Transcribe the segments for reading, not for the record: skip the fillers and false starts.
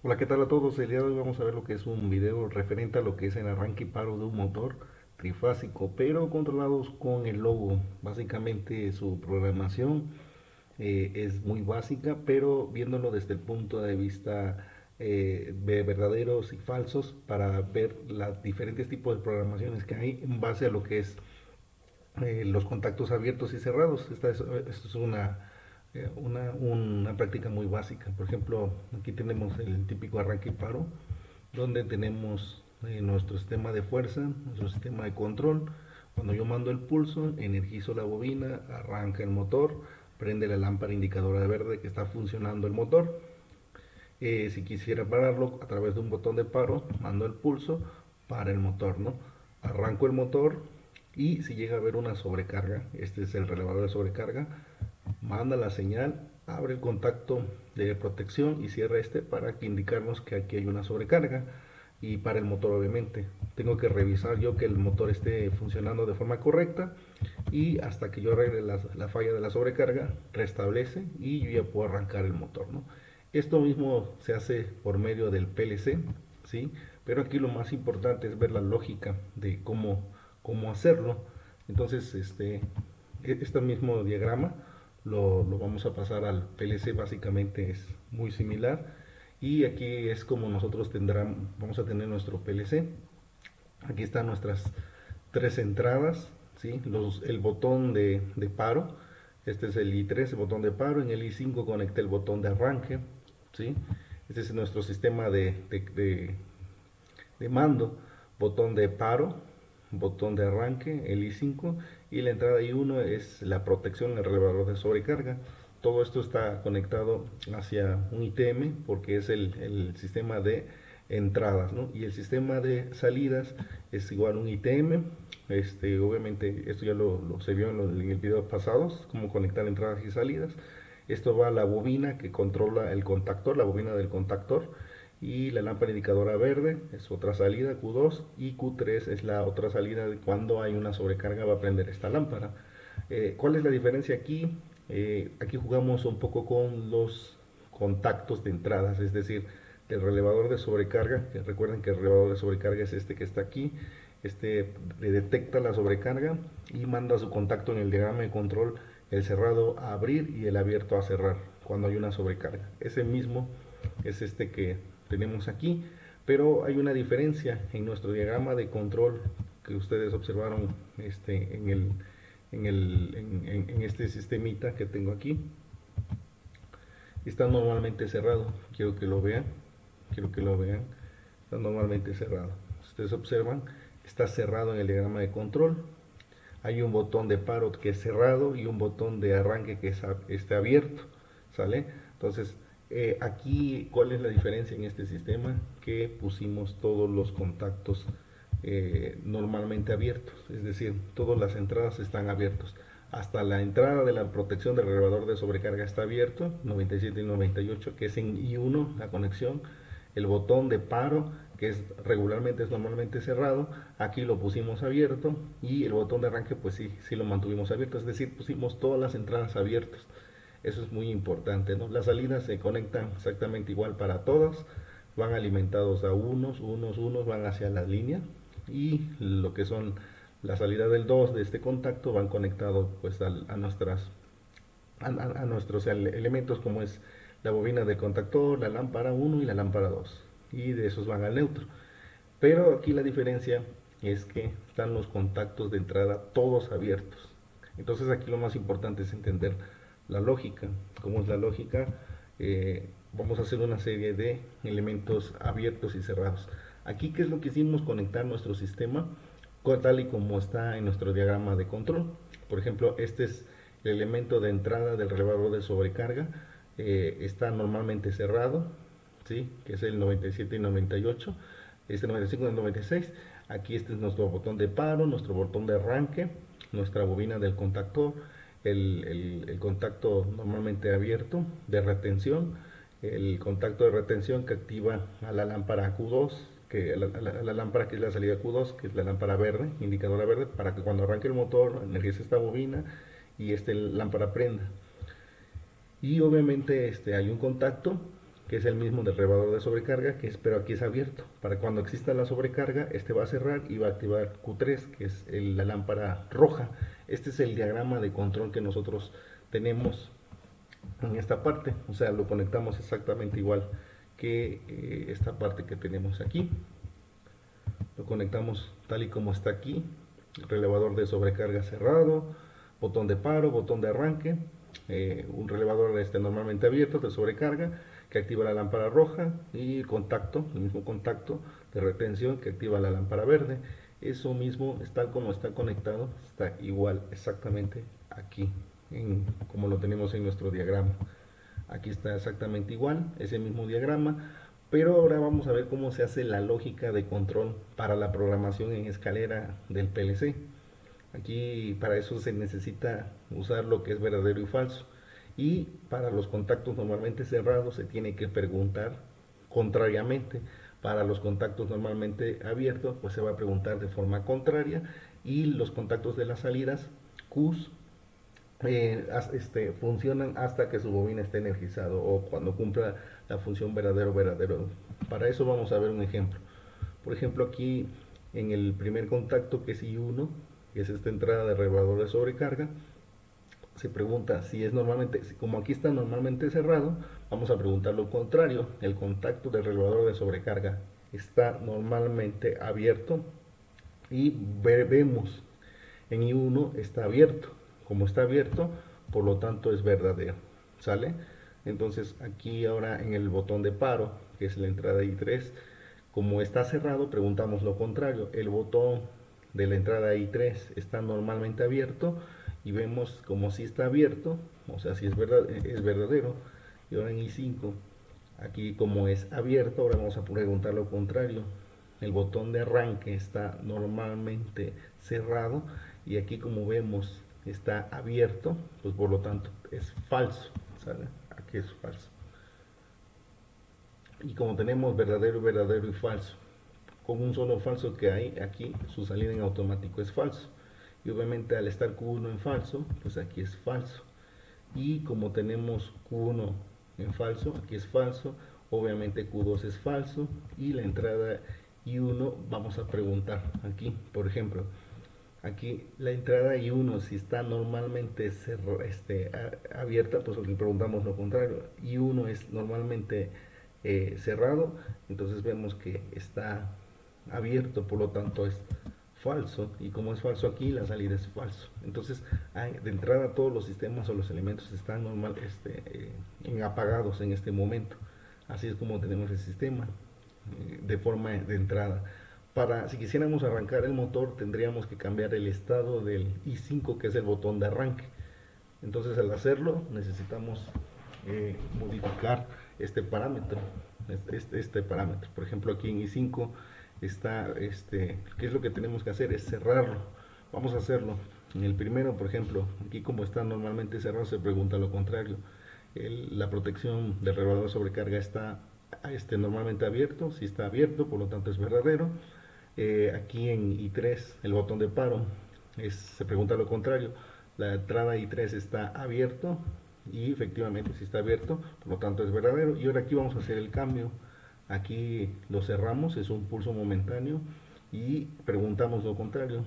Hola, ¿qué tal a todos? El día de hoy vamos a ver lo que es un video referente a lo que es el arranque y paro de un motor trifásico, pero controlados con el logo. Básicamente su programación es muy básica, pero viéndolo desde el punto de vista de verdaderos y falsos para ver los diferentes tipos de programaciones que hay en base a lo que es los contactos abiertos y cerrados. Esta es una práctica muy básica. Por ejemplo, aquí tenemos el típico arranque y paro, donde tenemos nuestro sistema de fuerza, nuestro sistema de control. Cuando yo mando el pulso, energizo la bobina, arranca el motor, prende la lámpara indicadora de verde que está funcionando el motor. Si quisiera pararlo a través de un botón de paro, mando el pulso para el motor, ¿no? Arranco el motor y si llega a haber una sobrecarga, este es el relevador de sobrecarga, manda la señal, abre el contacto de protección y cierra este para que indicarnos que aquí hay una sobrecarga y para el motor obviamente. Tengo que revisar yo que el motor esté funcionando de forma correcta y hasta que yo arregle la falla de la sobrecarga, restablece y yo ya puedo arrancar el motor, ¿no? Esto mismo se hace por medio del PLC, ¿sí? Pero aquí lo más importante es ver la lógica de cómo hacerlo. Entonces, este mismo diagrama lo vamos a pasar al PLC, básicamente es muy similar. Y aquí es como nosotros vamos a tener nuestro PLC. Aquí están nuestras tres entradas, ¿sí? El botón de paro, este es el I3, el botón de paro. En el I5 conecté el botón de arranque, ¿sí? Este es nuestro sistema de mando, botón de paro, botón de arranque, el I5, y la entrada I1 es la protección, el relevador de sobrecarga. Todo esto está conectado hacia un ITM porque es el sistema de entradas, ¿no? Y el sistema de salidas es igual a un ITM. Obviamente esto ya se vio en el video pasados, cómo conectar entradas y salidas. Esto va a la bobina que controla el contactor, la bobina del contactor, y la lámpara indicadora verde es otra salida, Q2, y Q3 es la otra salida de cuando hay una sobrecarga va a prender esta lámpara. ¿Cuál es la diferencia aquí? Aquí jugamos un poco con los contactos de entradas, es decir, el relevador de sobrecarga, que recuerden que el relevador de sobrecarga es este que está aquí. Le detecta la sobrecarga y manda su contacto en el diagrama de control, el cerrado a abrir y el abierto a cerrar cuando hay una sobrecarga. Ese mismo es este que tenemos aquí, pero hay una diferencia en nuestro diagrama de control que ustedes observaron en este sistemita que tengo aquí. Está normalmente cerrado, quiero que lo vean, está normalmente cerrado. Ustedes observan, está cerrado en el diagrama de control. Hay un botón de paro que es cerrado y un botón de arranque que está abierto, ¿sale? Entonces, aquí, ¿cuál es la diferencia en este sistema? Que pusimos todos los contactos normalmente abiertos, es decir, todas las entradas están abiertos. Hasta la entrada de la protección del relevador de sobrecarga está abierto, 97 y 98, que es en I1 la conexión. El botón de paro, que regularmente es normalmente cerrado, aquí lo pusimos abierto, y el botón de arranque pues sí lo mantuvimos abierto, es decir, pusimos todas las entradas abiertas. Eso es muy importante, ¿no? Las salidas se conectan exactamente igual para todas, van alimentados a unos, van hacia la línea, y lo que son la salida del 2 de este contacto van conectados pues a nuestros elementos, como es la bobina del contactor, la lámpara 1 y la lámpara 2, y de esos van al neutro. Pero aquí la diferencia es que están los contactos de entrada todos abiertos. Entonces aquí lo más importante es entender la lógica. ¿Cómo es la lógica? Vamos a hacer una serie de elementos abiertos y cerrados. Aquí, ¿qué es lo que hicimos? Conectar nuestro sistema tal y como está en nuestro diagrama de control. Por ejemplo, este es el elemento de entrada del relevador de sobrecarga. Está normalmente cerrado, ¿sí? Que es el 97 y 98, 95 y 96. Aquí este es nuestro botón de paro, nuestro botón de arranque, nuestra bobina del contactor, el contacto normalmente abierto de retención, el contacto de retención que activa a la lámpara Q2, la lámpara que es la salida Q2, que es la lámpara verde, indicadora verde, para que cuando arranque el motor energice esta bobina y lámpara prenda. Y obviamente hay un contacto que es el mismo del relevador de sobrecarga, pero aquí es abierto. Para cuando exista la sobrecarga, este va a cerrar y va a activar Q3, que es la lámpara roja. Este es el diagrama de control que nosotros tenemos en esta parte, o sea, lo conectamos exactamente igual que esta parte que tenemos aquí. Lo conectamos tal y como está aquí, relevador de sobrecarga cerrado, botón de paro, botón de arranque, un relevador normalmente abierto de sobrecarga que activa la lámpara roja y el mismo contacto de retención que activa la lámpara verde. Eso mismo, tal como está conectado, está igual exactamente aquí, como lo tenemos en nuestro diagrama. Aquí está exactamente igual, ese mismo diagrama, pero ahora vamos a ver cómo se hace la lógica de control para la programación en escalera del PLC. Aquí para eso se necesita usar lo que es verdadero y falso. Y para los contactos normalmente cerrados se tiene que preguntar contrariamente. Para los contactos normalmente abiertos pues se va a preguntar de forma contraria, y los contactos de las salidas Qs funcionan hasta que su bobina esté energizado o cuando cumpla la función verdadero. Para eso vamos a ver un ejemplo. Por ejemplo, aquí en el primer contacto, que es I1, que es esta entrada de regulador de sobrecarga, se pregunta si es normalmente, como aquí está normalmente cerrado, vamos a preguntar lo contrario. El contacto del regulador de sobrecarga está normalmente abierto, y vemos en I1 está abierto. Como está abierto, por lo tanto es verdadero. ¿Sale? Entonces aquí ahora en el botón de paro, que es la entrada I3, como está cerrado, preguntamos lo contrario. El botón de la entrada I3 está normalmente abierto y vemos como si está abierto, o sea, si es verdadero. Y ahora en I5, aquí como es abierto, ahora vamos a preguntar lo contrario. El botón de arranque está normalmente cerrado y aquí como vemos está abierto, pues por lo tanto es falso, ¿sale? Aquí es falso. Y como tenemos verdadero y falso, con un solo falso que hay aquí, su salida en automático es falso. Y obviamente al estar Q1 en falso, pues aquí es falso. Y como tenemos Q1 en falso, aquí es falso, obviamente Q2 es falso, y la entrada I1 vamos a preguntar aquí, por ejemplo, aquí la entrada I1 si está normalmente abierta, pues le preguntamos lo contrario. I1 es normalmente cerrado, entonces vemos que está abierto, por lo tanto es falso, y como es falso aquí, la salida es falso. Entonces de entrada todos los sistemas o los elementos están apagados en este momento. Así es como tenemos el sistema de forma de entrada. Si quisiéramos arrancar el motor, tendríamos que cambiar el estado del I5, que es el botón de arranque. Entonces al hacerlo necesitamos modificar este parámetro. Este parámetro, por ejemplo, aquí en I5 está, ¿qué es lo que tenemos que hacer? Es cerrarlo. Vamos a hacerlo. En el primero, por ejemplo, aquí como está normalmente cerrado, se pregunta lo contrario. La protección del regulador de sobrecarga está normalmente abierto. Si está abierto, por lo tanto es verdadero. Aquí en I3, el botón de paro, se pregunta lo contrario. La entrada I3 está abierto, y efectivamente si está abierto, por lo tanto es verdadero. Y ahora aquí vamos a hacer el cambio. Aquí lo cerramos, es un pulso momentáneo, y preguntamos lo contrario.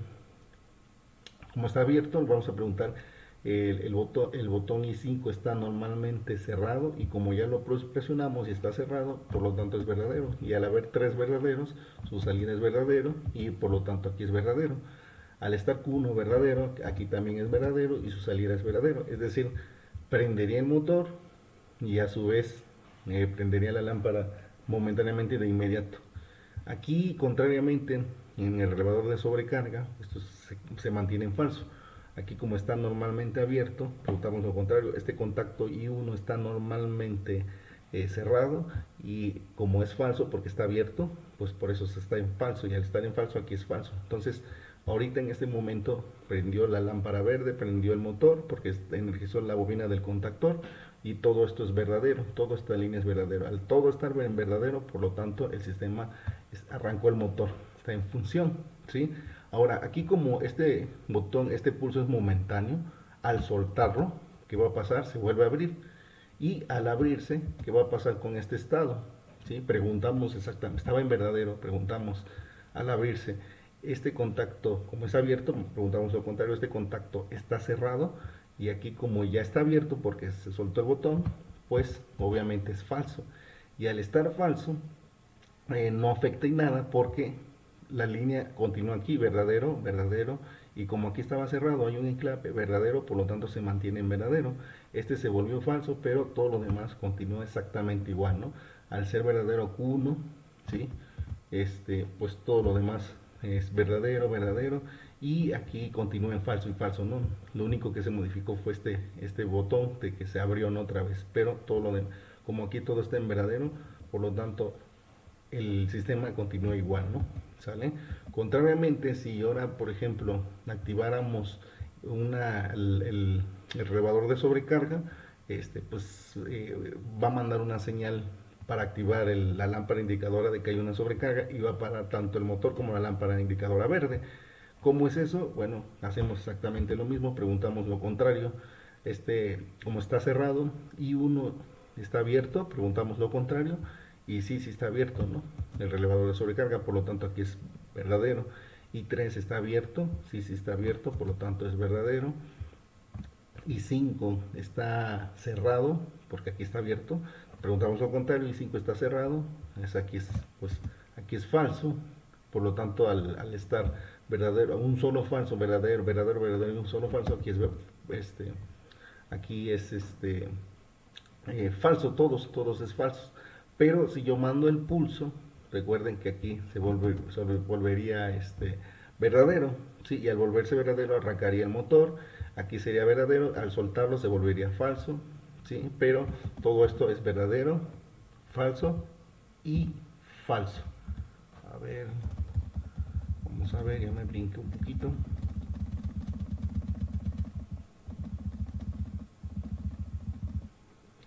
Como está abierto, vamos a preguntar el botón I5 está normalmente cerrado, y como ya lo presionamos y está cerrado, por lo tanto es verdadero. Y al haber tres verdaderos, su salida es verdadero, y por lo tanto aquí es verdadero. Al estar Q1 verdadero, aquí también es verdadero y su salida es verdadero. Es decir, prendería el motor y a su vez prendería la lámpara momentáneamente de inmediato. Aquí, contrariamente, en el relevador de sobrecarga, esto se mantiene en falso. Aquí como está normalmente abierto, preguntamos lo contrario. Este contacto I1 está normalmente cerrado, y como es falso porque está abierto, pues por eso se está en falso, y al estar en falso aquí es falso. Entonces ahorita en este momento prendió la lámpara verde, prendió el motor porque energizó la bobina del contactor, y todo esto es verdadero, toda esta línea es verdadero. Al todo estar en verdadero, por lo tanto el sistema arrancó el motor, está en función, ¿sí? Ahora aquí como este botón, este pulso es momentáneo, al soltarlo, ¿qué va a pasar? Se vuelve a abrir, Y al abrirse, ¿qué va a pasar con este estado? ¿Sí? Preguntamos exactamente, estaba en verdadero, preguntamos al abrirse, este contacto, como es abierto, preguntamos lo contrario, este contacto está cerrado, y aquí como ya está abierto porque se soltó el botón, pues obviamente es falso. Y al estar falso, no afecta en nada porque la línea continúa aquí, verdadero, verdadero, y como aquí estaba cerrado, hay un enclape verdadero, por lo tanto se mantiene en verdadero. Este se volvió falso, pero todo lo demás continúa exactamente igual, ¿no? Al ser verdadero Q1, ¿sí? Pues todo lo demás es verdadero, verdadero, y aquí continúa en falso y falso, ¿no? Lo único que se modificó fue este botón de que se abrió, ¿no? Otra vez, pero todo lo demás, como aquí todo está en verdadero, por lo tanto el sistema continúa igual, ¿no? ¿Sale? Contrariamente, si ahora, por ejemplo, activáramos el relevador de sobrecarga, pues va a mandar una señal para activar la lámpara indicadora de que hay una sobrecarga, y va a parar tanto el motor como la lámpara indicadora verde. ¿Cómo es eso? Bueno, hacemos exactamente lo mismo, preguntamos lo contrario. Como está cerrado y uno está abierto, preguntamos lo contrario, y sí, sí está abierto, ¿no? El relevador de sobrecarga, por lo tanto aquí es verdadero. Y 3 está abierto, sí, sí está abierto, por lo tanto es verdadero. Y 5 está cerrado, porque aquí está abierto, preguntamos lo contrario, y 5 está cerrado, pues aquí es falso, por lo tanto al estar verdadero, un solo falso, verdadero, verdadero, verdadero y un solo falso, este, aquí es falso, todos es falso. Pero si yo mando el pulso, recuerden que aquí se volvería verdadero, ¿sí? Y al volverse verdadero arrancaría el motor, aquí sería verdadero, al soltarlo se volvería falso, ¿sí? Pero todo esto es verdadero, falso y falso. A ver, vamos a ver, ya me brinqué un poquito.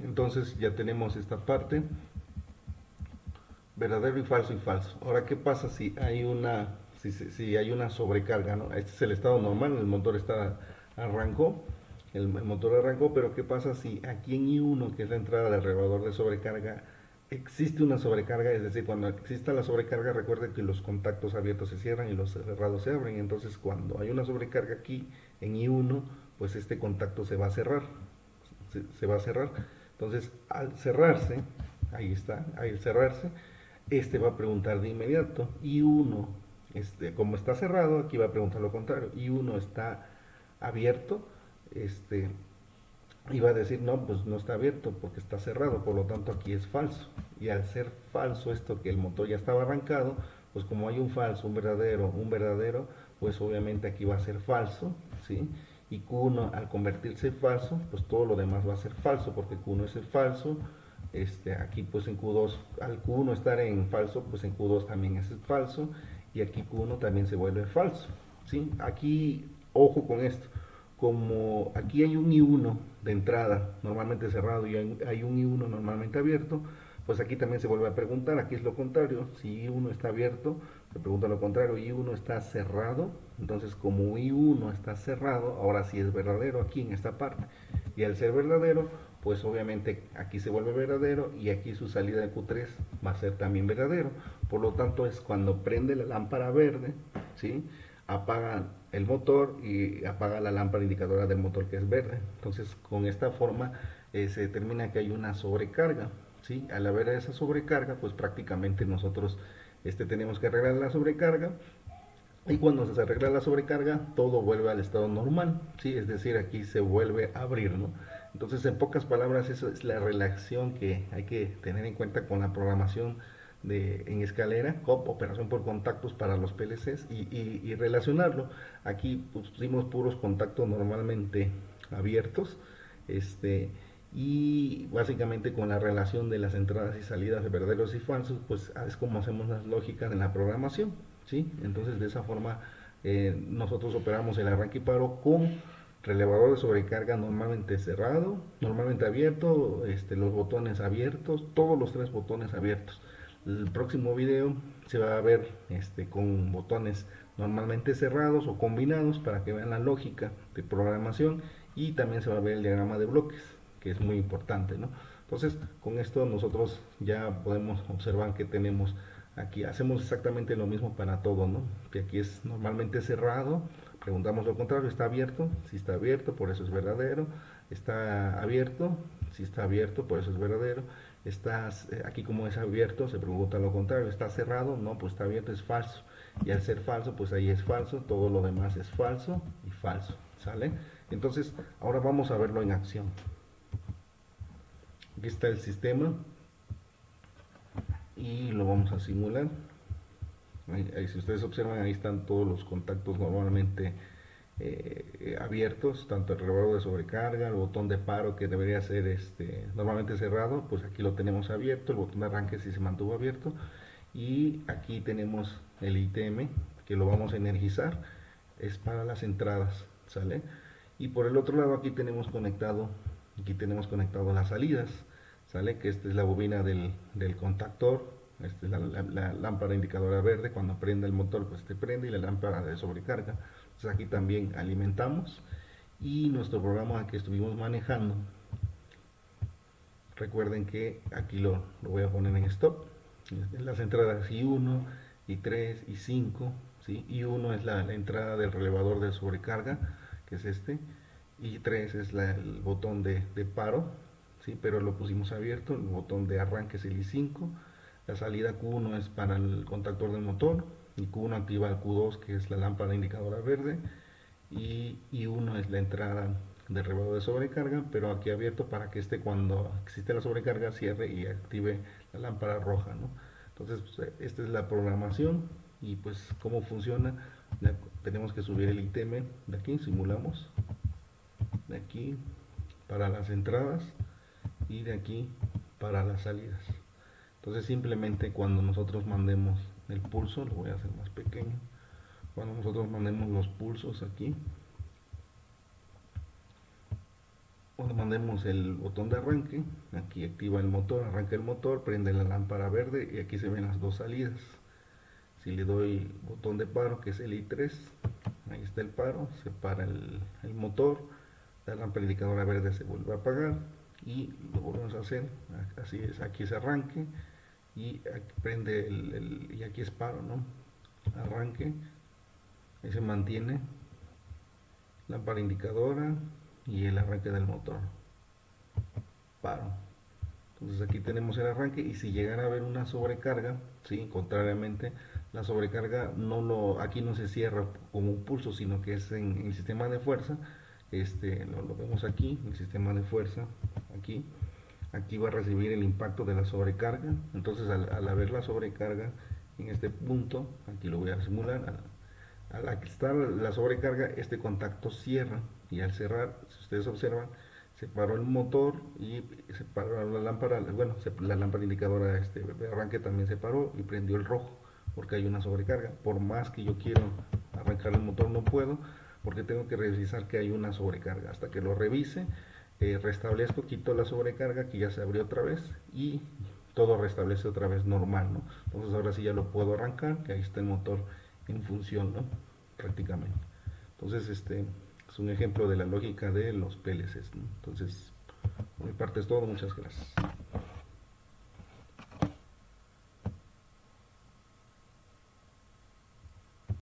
Entonces ya tenemos esta parte, verdadero y falso y falso. Ahora, ¿qué pasa si hay una sobrecarga, ¿no? Este es el estado normal, el motor arrancó, el motor arrancó, pero ¿qué pasa si aquí en I1, que es la entrada del relevador de sobrecarga, existe una sobrecarga? Es decir, cuando exista la sobrecarga, recuerden que los contactos abiertos se cierran y los cerrados se abren. Entonces, cuando hay una sobrecarga aquí en I1, pues este contacto se va a cerrar, se va a cerrar. Entonces, al cerrarse, ahí está, al cerrarse, va a preguntar de inmediato. Y uno, como está cerrado, aquí va a preguntar lo contrario. Y uno está abierto, este, y va a decir, no, pues no está abierto porque está cerrado, por lo tanto aquí es falso. Y al ser falso esto, que el motor ya estaba arrancado, pues como hay un falso, un verdadero, pues obviamente aquí va a ser falso, ¿sí? Y Q1 al convertirse en falso, pues todo lo demás va a ser falso, porque Q1 es el falso. Aquí pues en Q2, al Q1 estar en falso, pues en Q2 también es falso, y aquí Q1 también se vuelve falso, ¿sí? Aquí, ojo con esto, como aquí hay un I1 de entrada normalmente cerrado y hay un I1 normalmente abierto, pues aquí también se vuelve a preguntar. Aquí es lo contrario, si I1 está abierto, se pregunta lo contrario, I1 está cerrado. Entonces como I1 está cerrado, ahora sí es verdadero aquí en esta parte, y al ser verdadero, pues obviamente aquí se vuelve verdadero, y aquí su salida de Q3 va a ser también verdadero. Por lo tanto es cuando prende la lámpara verde, ¿sí? Apaga el motor y apaga la lámpara indicadora del motor, que es verde. Entonces con esta forma se determina que hay una sobrecarga, ¿sí? Al haber esa sobrecarga, pues prácticamente nosotros tenemos que arreglar la sobrecarga, y cuando se arregla la sobrecarga, todo vuelve al estado normal, ¿sí? Es decir, aquí se vuelve a abrir, ¿no? Entonces, en pocas palabras, esa es la relación que hay que tener en cuenta con la programación en escalera, COP, operación por contactos para los PLCs, y relacionarlo. Aquí pusimos puros contactos normalmente abiertos, y básicamente con la relación de las entradas y salidas de verdaderos y falsos, pues es como hacemos las lógicas en la programación, ¿sí? Entonces de esa forma nosotros operamos el arranque y paro con relevador de sobrecarga normalmente cerrado, normalmente abierto, los botones abiertos, todos los tres botones abiertos. El próximo video se va a ver con botones normalmente cerrados o combinados, para que vean la lógica de programación, y también se va a ver el diagrama de bloques. que es muy importante, ¿no? Entonces, con esto nosotros ya podemos observar que tenemos aquí, hacemos exactamente lo mismo para todo, ¿no? Que aquí es normalmente cerrado, preguntamos lo contrario, ¿está abierto? Si está abierto, por eso es verdadero. Está abierto, si está abierto, por eso es verdadero. Está aquí como es abierto, se pregunta lo contrario, ¿está cerrado? No, pues está abierto, es falso. Y al ser falso, pues ahí es falso, todo lo demás es falso y falso, ¿sale? Entonces, ahora vamos a verlo en acción. Aquí está el sistema y lo vamos a simular. Ahí, si ustedes observan, ahí están todos los contactos normalmente abiertos, tanto el relevador de sobrecarga, el botón de paro que debería ser normalmente cerrado, pues aquí lo tenemos abierto, el botón de arranque sí se mantuvo abierto, y aquí tenemos el ITM que lo vamos a energizar, es para las entradas, ¿sale? Y por el otro lado aquí tenemos conectado las salidas, ¿sale? Que esta es la bobina del contactor, esta es la lámpara indicadora verde, cuando prende el motor pues te prende, y la lámpara de sobrecarga. Entonces aquí también alimentamos, y nuestro programa que estuvimos manejando, recuerden que aquí lo voy a poner en stop, en las entradas I1, I3, I5, ¿sí? I1 es la entrada del relevador de sobrecarga, que es este, I3 es el botón de paro, ¿sí? Pero lo pusimos abierto, el botón de arranque es el I5, la salida Q1 es para el contactor del motor, y Q1 activa el Q2, que es la lámpara indicadora verde, y I1 es la entrada del relevador de sobrecarga, pero aquí abierto para que cuando existe la sobrecarga cierre y active la lámpara roja, ¿no? Entonces, pues, esta es la programación, y pues cómo funciona. Tenemos que subir el ITM de aquí, simulamos, de aquí para las entradas y de aquí para las salidas. Entonces simplemente cuando nosotros mandemos el pulso, lo voy a hacer más pequeño, cuando nosotros mandemos los pulsos aquí, cuando mandemos el botón de arranque, aquí activa el motor, arranca el motor, prende la lámpara verde, y aquí se ven las dos salidas. Si le doy botón de paro, que es el I3, ahí está el paro, se para el motor, la lámpara indicadora verde se vuelve a apagar, y lo volvemos a hacer, así es, aquí es arranque, y aquí prende y aquí es paro, ¿no? Arranque, ahí se mantiene, lámpara indicadora y el arranque del motor, paro. Entonces aquí tenemos el arranque, y si llegara a haber una sobrecarga, ¿sí? Contrariamente, la sobrecarga aquí no se cierra como un pulso, sino que es en el sistema de fuerza. Lo vemos aquí, el sistema de fuerza, aquí va a recibir el impacto de la sobrecarga. Entonces al haber la sobrecarga en este punto, aquí lo voy a simular, al que está la sobrecarga, este contacto cierra, y al cerrar, si ustedes observan, se paró el motor y se paró la lámpara, bueno, la lámpara indicadora de arranque también se paró y prendió el rojo, porque hay una sobrecarga. Por más que yo quiero arrancar el motor, no puedo, porque tengo que revisar que hay una sobrecarga. Hasta que lo revise, restablezco, quito la sobrecarga, que ya se abrió otra vez, y todo restablece otra vez normal, ¿no? Entonces ahora sí ya lo puedo arrancar, que ahí está el motor en función, ¿no? Prácticamente. Entonces, es un ejemplo de la lógica de los PLCs, ¿no? Entonces, por mi parte es todo, muchas gracias.